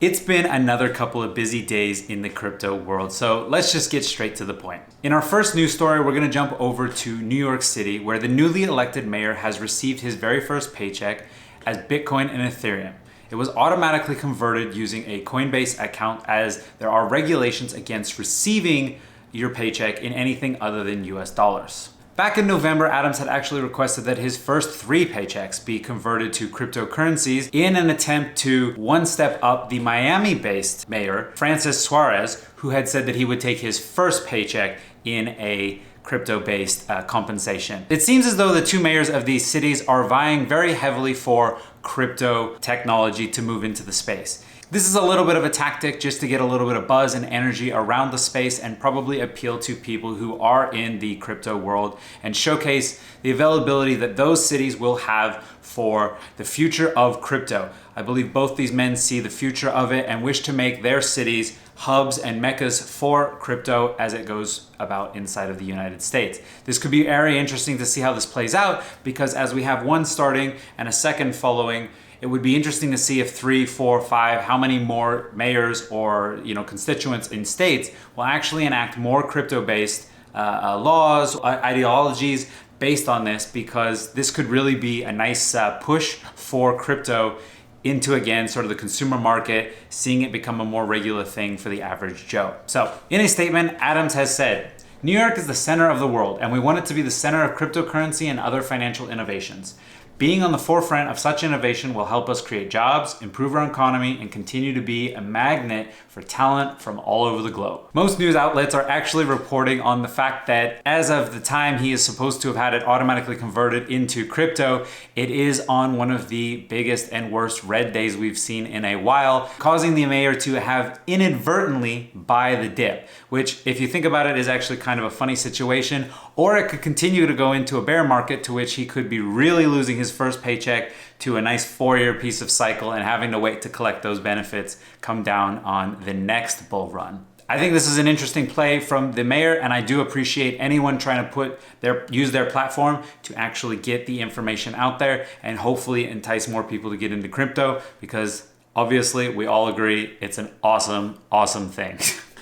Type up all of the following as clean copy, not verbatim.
It's been another couple of busy days in the crypto world, so let's just get straight to the point. In our first news story, we're gonna jump over to New York City, where the newly elected mayor has received his very first paycheck as Bitcoin and Ethereum. It was automatically converted using a Coinbase account, as there are regulations against receiving your paycheck in anything other than US dollars. Back in November, Adams had actually requested that his first 3 paychecks be converted to cryptocurrencies in an attempt to one step up the Miami-based mayor, Francis Suarez, who had said that he would take his first paycheck in a crypto-based compensation. It seems as though the two mayors of these cities are vying very heavily for crypto technology to move into the space. This is a little bit of a tactic just to get a little bit of buzz and energy around the space and probably appeal to people who are in the crypto world and showcase the availability that those cities will have for the future of crypto. I believe both these men see the future of it and wish to make their cities hubs and meccas for crypto as it goes about inside of the United States. This could be very interesting to see how this plays out, because as we have one starting and a second following, it would be interesting to see if 3, 4, 5, how many more mayors or constituents in states will actually enact more crypto-based laws, ideologies based on this, because this could really be a nice push for crypto into, again, sort of the consumer market, seeing it become a more regular thing for the average Joe. So in a statement, Adams has said, "New York is the center of the world, and we want it to be the center of cryptocurrency and other financial innovations. Being on the forefront of such innovation will help us create jobs, improve our economy, and continue to be a magnet for talent from all over the globe." Most news outlets are actually reporting on the fact that as of the time he is supposed to have had it automatically converted into crypto, it is on one of the biggest and worst red days we've seen in a while, causing the mayor to have inadvertently buy the dip, which, if you think about it, is actually kind of a funny situation. Or it could continue to go into a bear market, to which he could be really losing his first paycheck to a nice 4-year piece of cycle and having to wait to collect those benefits come down on the next bull run. I think this is an interesting play from the mayor, and I do appreciate anyone trying to use their platform to actually get the information out there and hopefully entice more people to get into crypto, because obviously we all agree it's an awesome, awesome thing.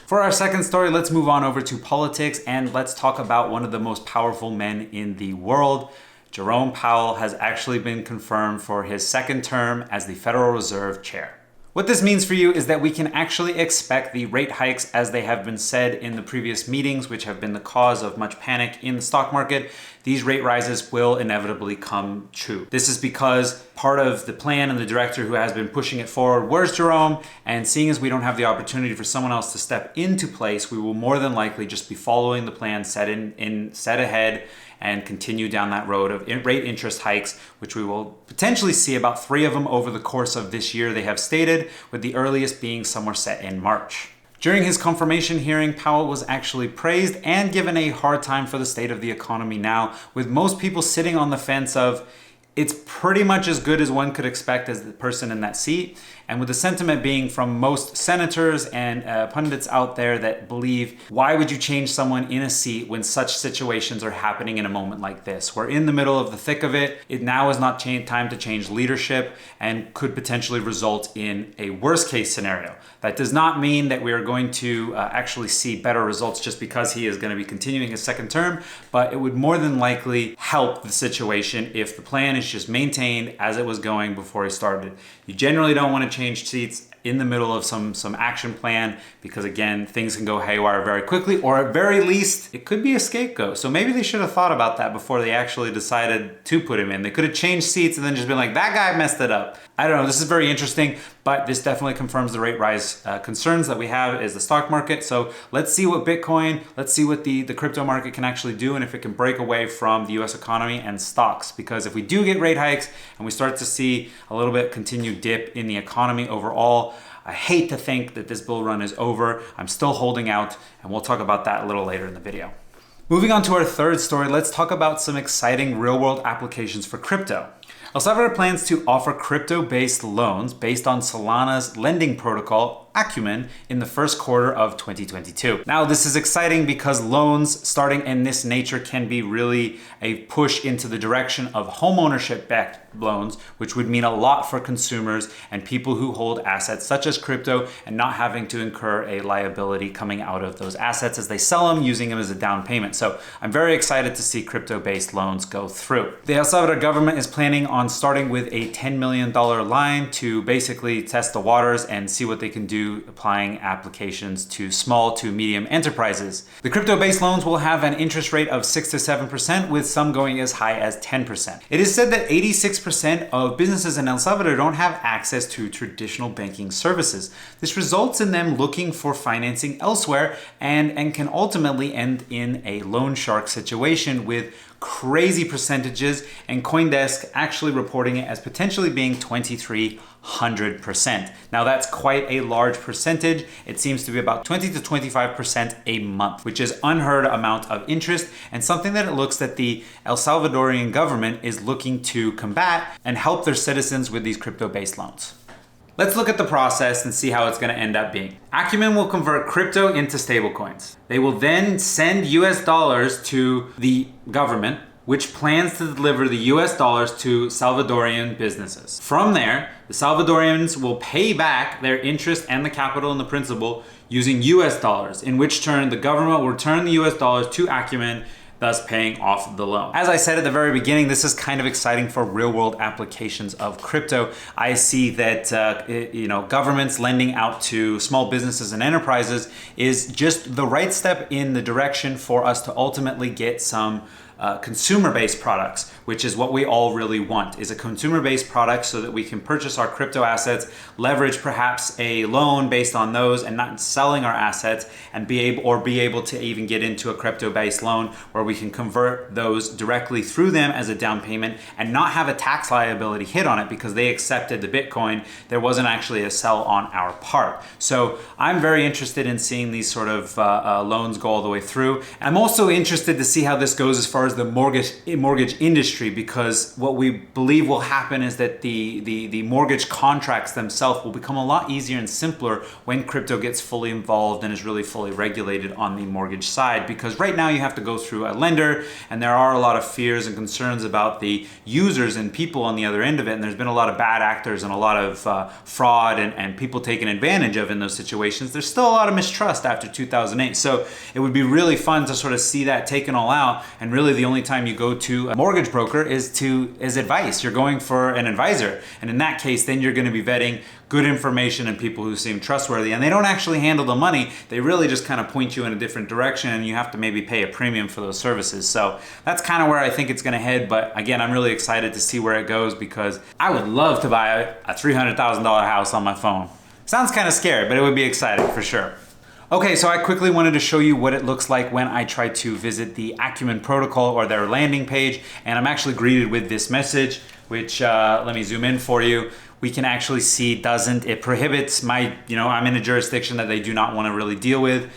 For our second story, let's move on over to politics, and let's talk about one of the most powerful men in the world. Jerome Powell has actually been confirmed for his second term as the Federal Reserve Chair. What this means for you is that we can actually expect the rate hikes, as they have been said in the previous meetings, which have been the cause of much panic in the stock market. These rate rises will inevitably come true. This is because part of the plan and the director who has been pushing it forward was Jerome, and seeing as we don't have the opportunity for someone else to step into place, we will more than likely just be following the plan set ahead and continue down that road of rate interest hikes, which we will potentially see about 3 of them over the course of this year, they have stated, with the earliest being somewhere set in March. During his confirmation hearing, Powell was actually praised and given a hard time for the state of the economy now, with most people sitting on the fence of, it's pretty much as good as one could expect as the person in that seat. And with the sentiment being from most senators and pundits out there that believe, why would you change someone in a seat when such situations are happening in a moment like this? We're in the middle of the thick of it. It now is not time to change leadership, and could potentially result in a worst case scenario. That does not mean that we are going to actually see better results just because he is going to be continuing his second term, but it would more than likely help the situation if the plan is just maintained as it was going before he started. You generally don't want to change seats in the middle of some action plan, because again, things can go haywire very quickly, or at very least, it could be a scapegoat. So maybe they should have thought about that before they actually decided to put him in. They could have changed seats and then just been like, that guy messed it up. I don't know, this is very interesting, but this definitely confirms the rate rise concerns that we have is the stock market. So let's see what Bitcoin, let's see what the crypto market can actually do, and if it can break away from the US economy and stocks. Because if we do get rate hikes and we start to see a little bit continued dip in the economy overall, I hate to think that this bull run is over. I'm still holding out, and we'll talk about that a little later in the video. Moving on to our third story, let's talk about some exciting real-world applications for crypto. El Salvador plans to offer crypto-based loans based on Solana's lending protocol, Acumen in the first quarter of 2022. Now, this is exciting because loans starting in this nature can be really a push into the direction of homeownership-backed loans, which would mean a lot for consumers and people who hold assets such as crypto and not having to incur a liability coming out of those assets as they sell them, using them as a down payment. So I'm very excited to see crypto-based loans go through. The El Salvador government is planning on starting with a $10 million line to basically test the waters and see what they can do applying applications to small to medium enterprises. The crypto-based loans will have an interest rate of 6 to 7%, with some going as high as 10%. It is said that 86% of businesses in El Salvador don't have access to traditional banking services. This results in them looking for financing elsewhere and can ultimately end in a loan shark situation with crazy percentages, and CoinDesk actually reporting it as potentially being 2,300%. Now that's quite a large percentage. It seems to be about 20 to 25% a month, which is unheard amount of interest and something that it looks that the El Salvadorian government is looking to combat and help their citizens with these crypto-based loans. Let's look at the process and see how it's going to end up being. Acumen will convert crypto into stablecoins. They will then send US dollars to the government, which plans to deliver the US dollars to Salvadorian businesses. From there, the Salvadorians will pay back their interest and the capital and the principal using US dollars, in which turn the government will return the US dollars to Acumen, thus paying off the loan. As I said at the very beginning, this is kind of exciting for real world applications of crypto. I see that governments lending out to small businesses and enterprises is just the right step in the direction for us to ultimately get some consumer-based products, which is what we all really want, is a consumer-based product so that we can purchase our crypto assets, leverage perhaps a loan based on those and not selling our assets, and be able to even get into a crypto-based loan where we can convert those directly through them as a down payment and not have a tax liability hit on it because they accepted the Bitcoin. There wasn't actually a sell on our part. So I'm very interested in seeing these sort of loans go all the way through. I'm also interested to see how this goes as far as the mortgage industry, because what we believe will happen is that the mortgage contracts themselves will become a lot easier and simpler when crypto gets fully involved and is really fully regulated on the mortgage side. Because right now you have to go through a lender, and there are a lot of fears and concerns about the users and people on the other end of it, and there's been a lot of bad actors and a lot of fraud and people taken advantage of in those situations. There's still a lot of mistrust after 2008, so it would be really fun to sort of see that taken all out, and really the only time you go to a mortgage broker is advice. You're going for an advisor. And in that case, then you're going to be vetting good information and people who seem trustworthy. And they don't actually handle the money. They really just kind of point you in a different direction, and you have to maybe pay a premium for those services. So that's kind of where I think it's going to head. But again, I'm really excited to see where it goes, because I would love to buy a $300,000 house on my phone. Sounds kind of scary, but it would be exciting for sure. Okay, so I quickly wanted to show you what it looks like when I try to visit the Acumen protocol or their landing page, and I'm actually greeted with this message, which let me zoom in for you. We can actually see it prohibits I'm in a jurisdiction that they do not want to really deal with.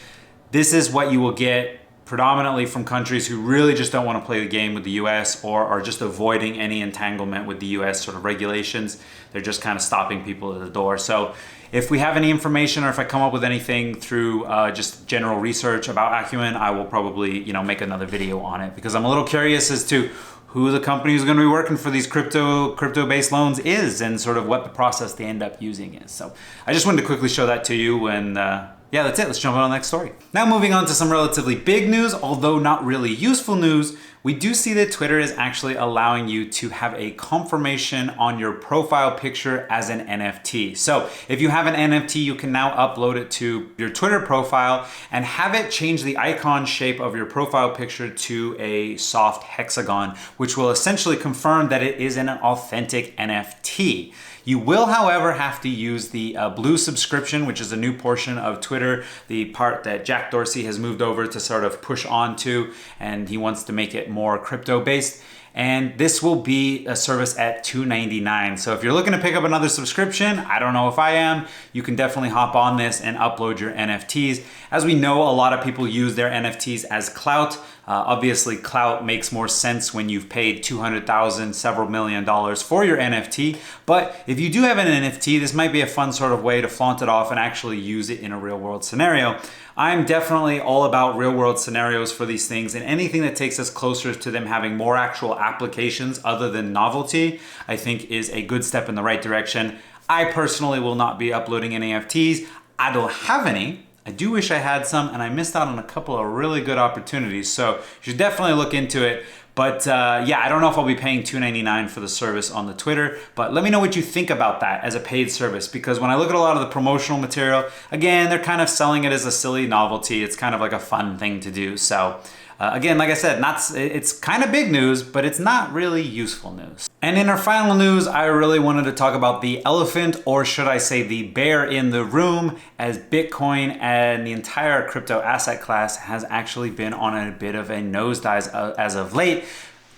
This is what you will get predominantly from countries who really just don't want to play the game with the US or are just avoiding any entanglement with the US sort of regulations. They're just kind of stopping people at the door. So if we have any information, or if I come up with anything through just general research about Acumen, I will probably make another video on it, because I'm a little curious as to who the company who's going to be working for these crypto-based loans is, and sort of what the process they end up using is. So I just wanted to quickly show that to you, and yeah, that's it. Let's jump on the next story. Now moving on to some relatively big news, although not really useful news. We do see that Twitter is actually allowing you to have a confirmation on your profile picture as an NFT. So if you have an NFT, you can now upload it to your Twitter profile and have it change the icon shape of your profile picture to a soft hexagon, which will essentially confirm that it is an authentic NFT. You will, however, have to use the blue subscription, which is a new portion of Twitter, the part that Jack Dorsey has moved over to sort of push onto, and he wants to make it more crypto-based. And this will be a service at $2.99. So if you're looking to pick up another subscription, I don't know if I am, you can definitely hop on this and upload your NFTs. As we know, a lot of people use their NFTs as clout. Obviously, clout makes more sense when you've paid $200,000, several million dollars for your NFT. But if you do have an NFT, this might be a fun sort of way to flaunt it off and actually use it in a real world scenario. I'm definitely all about real world scenarios for these things, and anything that takes us closer to them having more actual applications other than novelty, I think is a good step in the right direction. I personally will not be uploading any NFTs. I don't have any. I do wish I had some, and I missed out on a couple of really good opportunities. So you should definitely look into it. But yeah, I don't know if I'll be paying $2.99 for the service on the Twitter, but let me know what you think about that as a paid service, because when I look at a lot of the promotional material, again, they're kind of selling it as a silly novelty. It's kind of like a fun thing to do. So again, like I said, it's kind of big news, but it's not really useful news. And in our final news, I really wanted to talk about the elephant, or should I say the bear in the room, as Bitcoin and the entire crypto asset class has actually been on a bit of a nosedive as of late.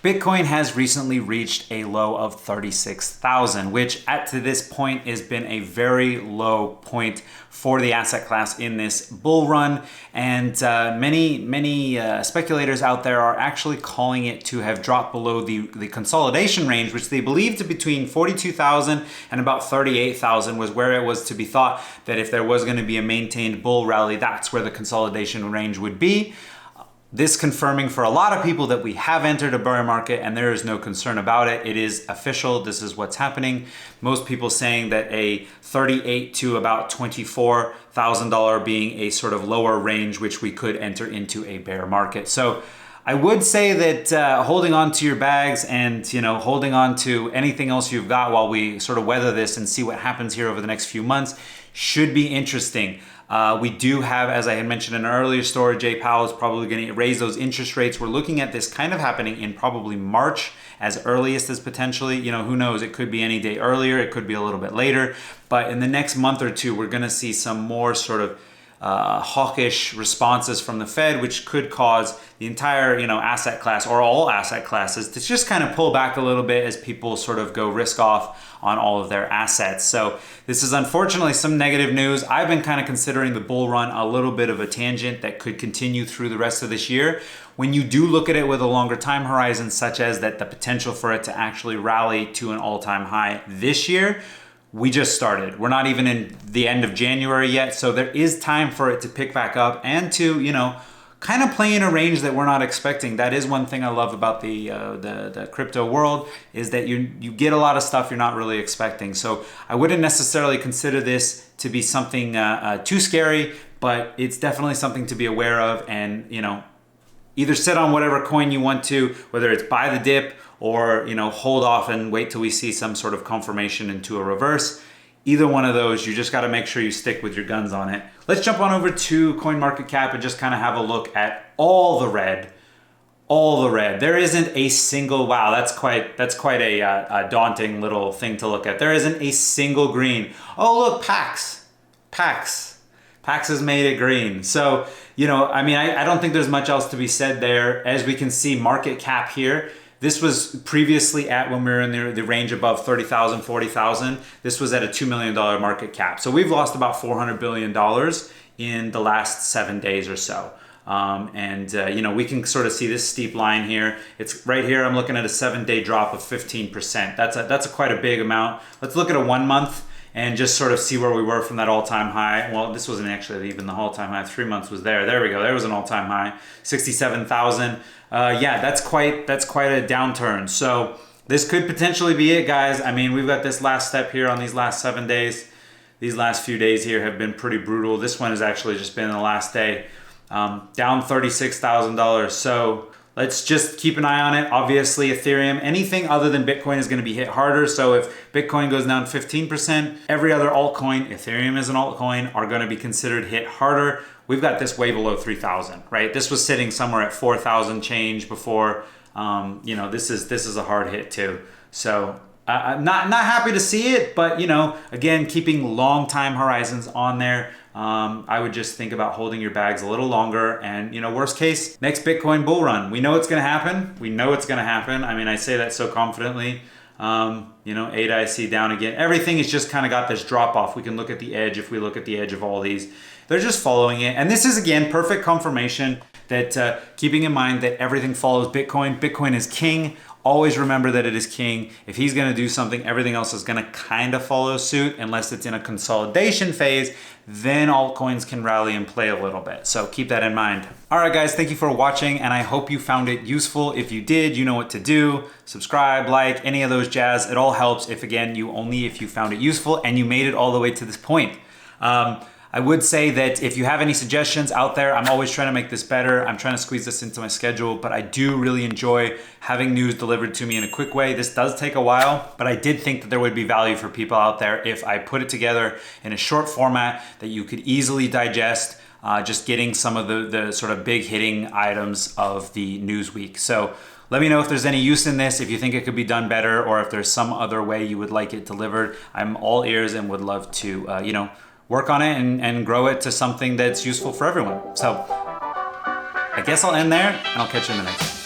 Bitcoin has recently reached a low of 36,000, which to this point has been a very low point for the asset class in this bull run. And many speculators out there are actually calling it to have dropped below the consolidation range, which they believe to between 42,000 and about 38,000 was where it was to be thought that if there was going to be a maintained bull rally, that's where the consolidation range would be. This confirming for a lot of people that we have entered a bear market, and there is no concern about it. It is official. This is what's happening. Most people saying that a $38,000 to about $24,000 being a sort of lower range, which we could enter into a bear market. So I would say that holding on to your bags and holding on to anything else you've got while we sort of weather this and see what happens here over the next few months should be interesting. We do have, as I had mentioned in an earlier story, Jay Powell is probably going to raise those interest rates. We're looking at this kind of happening in probably March as earliest as potentially, who knows, it could be any day earlier, it could be a little bit later. But in the next month or two, we're going to see some more sort of hawkish responses from the Fed, which could cause the entire asset class, or all asset classes, to just kind of pull back a little bit as people sort of go risk off on all of their assets. So this is unfortunately some negative news. I've been kind of considering the bull run a little bit of a tangent that could continue through the rest of this year. When you do look at it with a longer time horizon, such as that the potential for it to actually rally to an all-time high this year, we just started. We're not even in the end of January yet, so there is time for it to pick back up and to, kind of play in a range that we're not expecting. That is one thing I love about the crypto world, is that you get a lot of stuff you're not really expecting. So I wouldn't necessarily consider this to be something too scary, but it's definitely something to be aware of, and either sit on whatever coin you want to, whether it's buy the dip or hold off and wait till we see some sort of confirmation into a reverse. Either one of those, you just got to make sure you stick with your guns on it. Let's jump on over to CoinMarketCap and just kind of have a look at all the red. All the red. There isn't a single, wow, that's quite a daunting little thing to look at. There isn't a single green. Oh, look, PAX has made it green. So, I don't think there's much else to be said there. As we can see, market cap here, this was previously at, when we were in the range above 30,000, 40,000, this was at a $2 million market cap. So we've lost about $400 billion in the last 7 days or so. We can sort of see this steep line here. It's right here. I'm looking at a 7-day drop of 15%. That's quite a big amount. Let's look at a 1 month and just sort of see where we were from that all-time high. Well, this wasn't actually even the all-time high. 3 months was there. There we go. There was an all-time high, 67,000. Yeah, that's quite a downturn. So this could potentially be it, guys. I mean, we've got this last step here on these last 7 days. These last few days here have been pretty brutal. This one has actually just been the last day, down $36,000. So let's just keep an eye on it. Obviously, Ethereum, anything other than Bitcoin is going to be hit harder. So if Bitcoin goes down 15%, every other altcoin, Ethereum is an altcoin, are going to be considered hit harder. We've got this way below 3,000, right? This was sitting somewhere at 4,000 change before. This is a hard hit too. So I'm not happy to see it, but again, keeping long time horizons on there. I would just think about holding your bags a little longer, and worst case, next Bitcoin bull run. We know it's going to happen. I mean, I say that so confidently. You know, ADA I see down again. Everything has just kind of got this drop off. We can look at the edge. If we look at the edge of all these, they're just following it. And this is, again, perfect confirmation that keeping in mind that everything follows Bitcoin. Bitcoin is king. Always remember that it is king. If he's going to do something, everything else is going to kind of follow suit unless it's in a consolidation phase. Then altcoins can rally and play a little bit. So keep that in mind. All right, guys, thank you for watching, and I hope you found it useful. If you did, you know what to do. Subscribe, like, any of those jazz. It all helps if you found it useful and you made it all the way to this point. I would say that if you have any suggestions out there, I'm always trying to make this better. I'm trying to squeeze this into my schedule, but I do really enjoy having news delivered to me in a quick way. This does take a while, but I did think that there would be value for people out there if I put it together in a short format that you could easily digest, just getting some of the sort of big hitting items of the news week. So let me know if there's any use in this, if you think it could be done better, or if there's some other way you would like it delivered. I'm all ears and would love to, work on it and grow it to something that's useful for everyone. So I guess I'll end there, and I'll catch you in the next one.